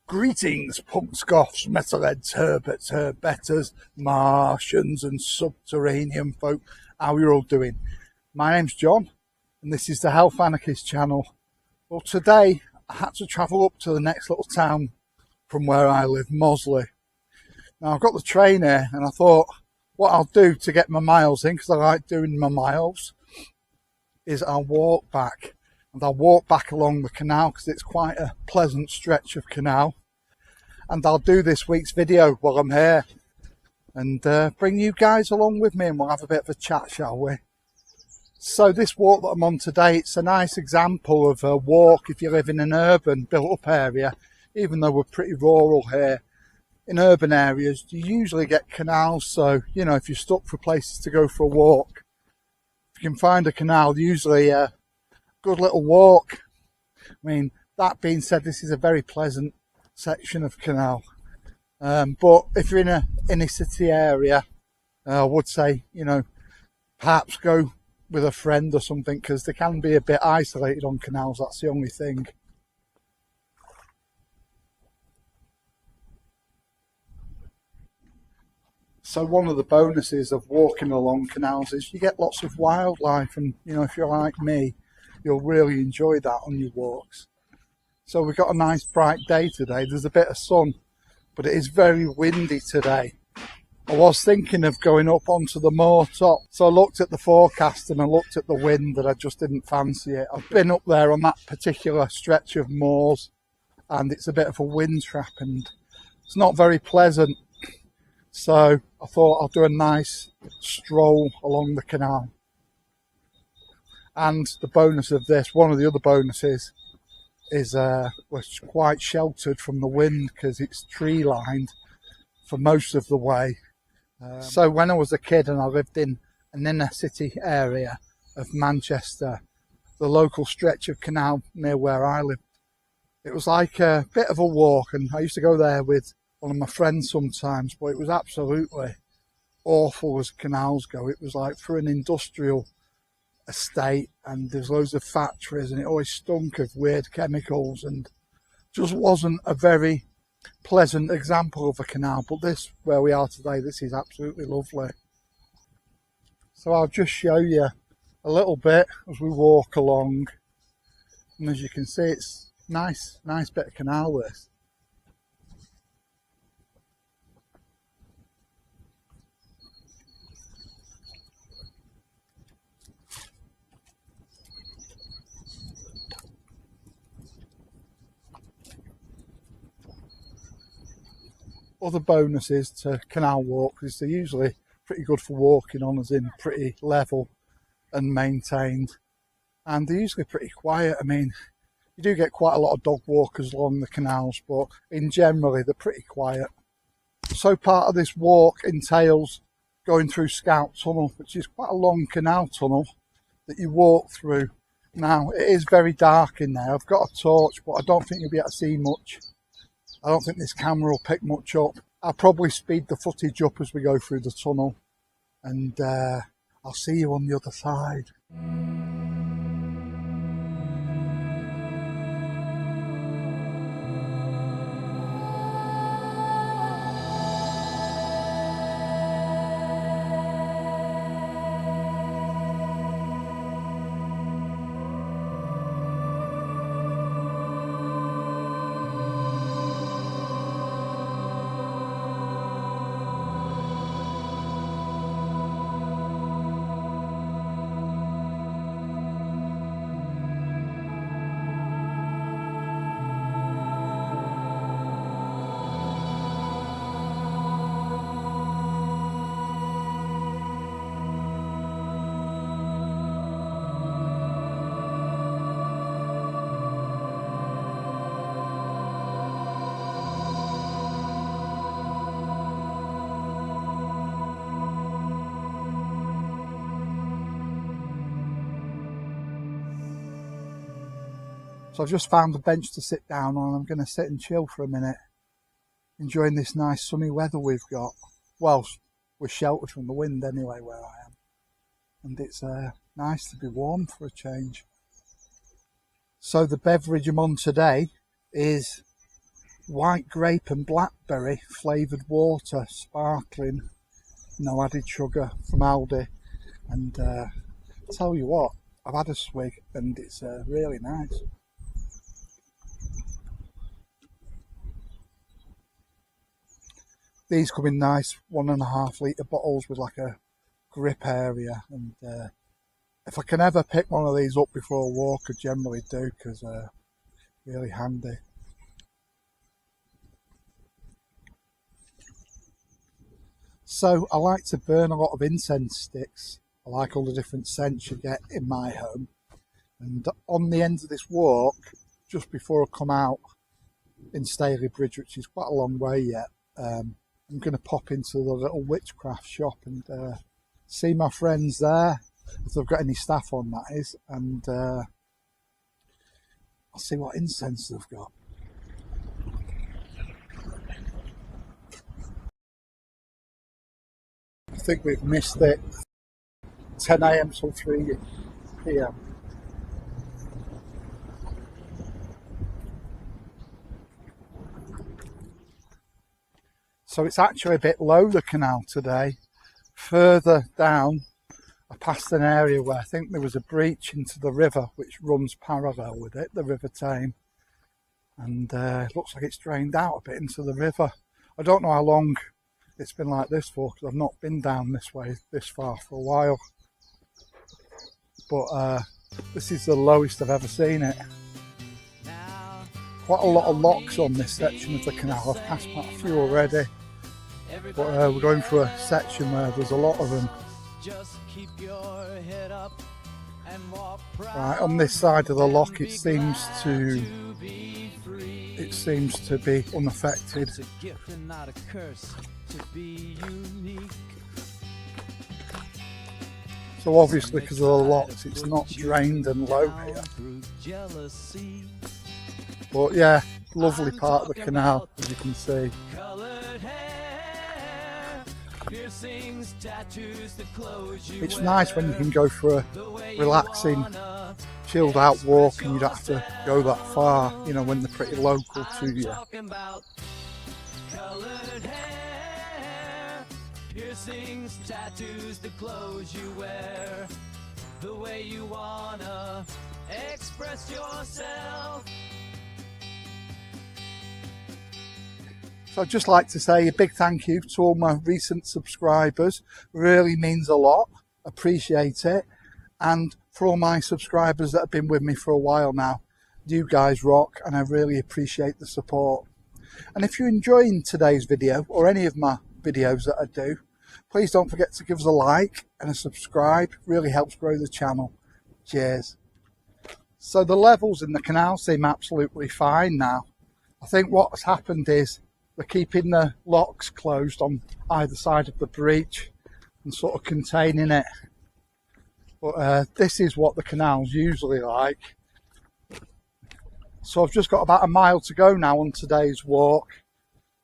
Greetings, punks, goths, metalheads, herberts, herbetters, Martians and subterranean folk. How are you all doing? My name's John and this is the Health Anarchist channel. Well, today I had to travel up to the next little town from where I live, Mossley. Now I've got the train here and I thought what I'll do to get my miles in, because I like doing my miles, is I'll walk back. And I'll walk back along the canal because it's quite a pleasant stretch of canal. And I'll do this week's video while I'm here and bring you guys along with me and we'll have a bit of a chat, shall we? So this walk that I'm on today, it's a nice example of a walk if you live in an urban built up area, even though we're pretty rural here. In urban areas, you usually get canals, so, you know, if you're stuck for places to go for a walk, if you can find a canal, usually good little walk. I mean, that being said, this is a very pleasant section of canal, but if you're in a inner city area, I would say, you know, perhaps go with a friend or something, because they can be a bit isolated on canals. That's the only thing. So one of the bonuses of walking along canals is you get lots of wildlife, and you know, if you're like me, you'll really enjoy that on your walks. So we've got a nice bright day today. There's a bit of sun, but it is very windy today. I was thinking of going up onto the moor top, so I looked at the forecast and I looked at the wind and I just didn't fancy it. I've been up there on that particular stretch of moors and it's a bit of a wind trap and it's not very pleasant. So I thought I'll do a nice stroll along the canal. And the bonus of this, one of the other bonuses, is we're quite sheltered from the wind because it's tree lined for most of the way. So when I was a kid and I lived in an inner city area of Manchester, the local stretch of canal near where I lived, it was like a bit of a walk, and I used to go there with one of my friends sometimes, but it was absolutely awful as canals go. It was like through an industrial estate and there's loads of factories and it always stunk of weird chemicals and just wasn't a very pleasant example of a canal. But this, where we are today, this is absolutely lovely. So I'll just show you a little bit as we walk along, and as you can see, it's nice bit of canal this. Other bonuses to canal walks is they're usually pretty good for walking on, as in pretty level and maintained, and they're usually pretty quiet. I mean, you do get quite a lot of dog walkers along the canals, but in generally they're pretty quiet. So part of this walk entails going through Scout Tunnel, which is quite a long canal tunnel that you walk through. Now it is very dark in there. I've got a torch, but I don't think you'll be able to see much. I don't think this camera will pick much up. I'll probably speed the footage up as we go through the tunnel, and I'll see you on the other side. So I've just found a bench to sit down on. I'm going to sit and chill for a minute, enjoying this nice sunny weather we've got. Well, we're sheltered from the wind anyway where I am, and it's nice to be warm for a change. So the beverage I'm on today is white grape and blackberry flavoured water, sparkling, no added sugar, from Aldi. And tell you what, I've had a swig and it's really nice. These come in nice 1.5 litre bottles with like a grip area, and if I can ever pick one of these up before a walk, I generally do, because really handy. So I like to burn a lot of incense sticks. I like all the different scents you get in my home. And on the end of this walk, just before I come out in Stalybridge, which is quite a long way yet, I'm going to pop into the little witchcraft shop and see my friends there, if they've got any staff on, that is, and I'll see what incense they've got. I think we've missed it. 10 AM till 3 PM. So it's actually a bit low, the canal, today. Further down, I passed an area where I think there was a breach into the river, which runs parallel with it, the River Tame. And it looks like it's drained out a bit into the river. I don't know how long it's been like this for, because I've not been down this way, this far, for a while. But this is the lowest I've ever seen it. Quite a lot of locks on this section of the canal. I've passed quite a few already. But we're going through a section where there's a lot of them. Right, on this side of the lock it seems to be unaffected. So obviously, because of the locks, it's not drained and low here. But yeah, lovely part of the canal, as you can see. It's nice when you can go for a relaxing, chilled out walk and you don't have to go that far, you know, when they're pretty local to you. Piercings, tattoos, the clothes you wear, the way you wanna express yourself. So I'd just like to say a big thank you to all my recent subscribers. Really means a lot. Appreciate it. And for all my subscribers that have been with me for a while now, you guys rock, and I really appreciate the support. And if you're enjoying today's video, or any of my videos that I do, please don't forget to give us a like and a subscribe. It really helps grow the channel. Cheers. So the levels in the canal seem absolutely fine now. I think what's happened is they're keeping the locks closed on either side of the breach and sort of containing it. But this is what the canal's usually like. So I've just got about a mile to go now on today's walk.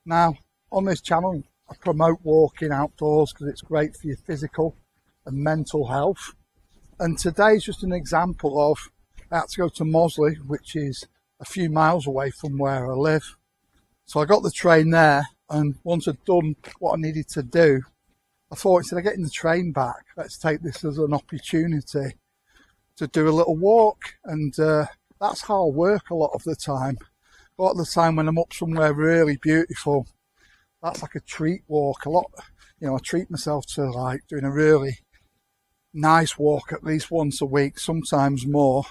Now, on this channel, I promote walking outdoors because it's great for your physical and mental health. And today's just an example of, I had to go to Mossley, which is a few miles away from where I live. So I got the train there, and once I'd done what I needed to do, I thought, instead of getting the train back, let's take this as an opportunity to do a little walk. And that's how I work a lot of the time. A lot of the time when I'm up somewhere really beautiful, that's like a treat walk. A lot, you know, I treat myself to like doing a really nice walk at least once a week, sometimes more.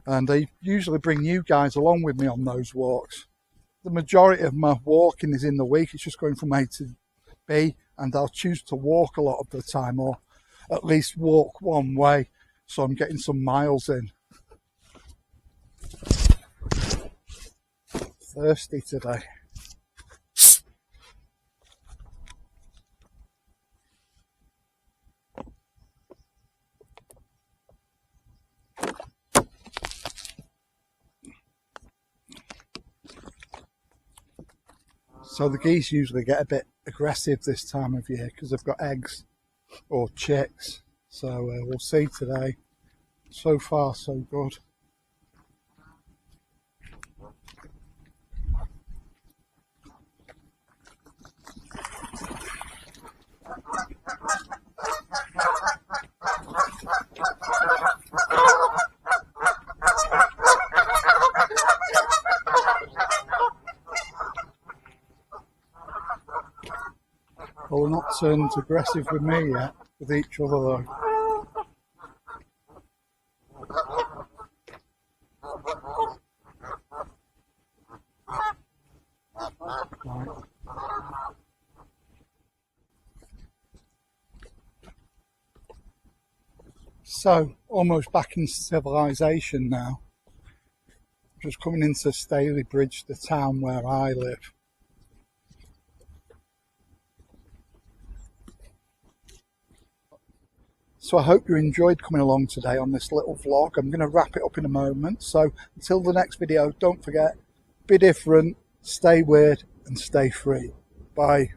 And I usually bring you guys along with me on those walks. The majority of my walking is in the week. It's just going from A to B, and I'll choose to walk a lot of the time, or at least walk one way, so I'm getting some miles in. Thirsty today. So the geese usually get a bit aggressive this time of year because they've got eggs or chicks. So we'll see today. So far, so good. people are not turned aggressive with me yet, with each other though. Right. So, almost back in civilization now. Just coming into Stalybridge, the town where I live. So I hope you enjoyed coming along today on this little vlog. I'm going to wrap it up in a moment. So until the next video, don't forget, be different, stay weird and stay free. Bye.